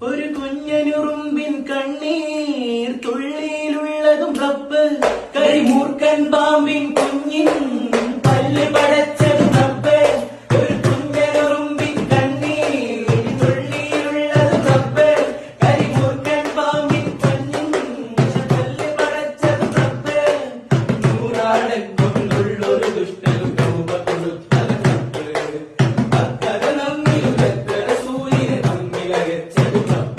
ഒരു കുഞ്ഞനുറുമ്പിൻ കണ്ണീർ തുള്ളിയിലുള്ളതും റബ്ബ്, കരിമൂർക്കൻ പാമ്പിൻ കുഞ്ഞിൻ പല്ല് പടച്ചതും റബ്ബ്. ഒരു കുഞ്ഞനുറുമ്പിൻ കണ്ണീർ തുള്ളിയിലുള്ളതും റബ്ബ്, കരിമൂർക്കൻ പാമ്പിൻ കുഞ്ഞിൻ പല്ല് പടച്ചതും റബ്ബ്. നൂറാടൻ കൊണ്ടുള്ളൊരു ദുഷ്ടനും രൂപ കൊടുത്തത് റബ്ബ്. ഭക്തത നമ്മിൽ ഭക്തര സൂര്യൻ നമ്മിലകച്ചതും റബ്ബ്.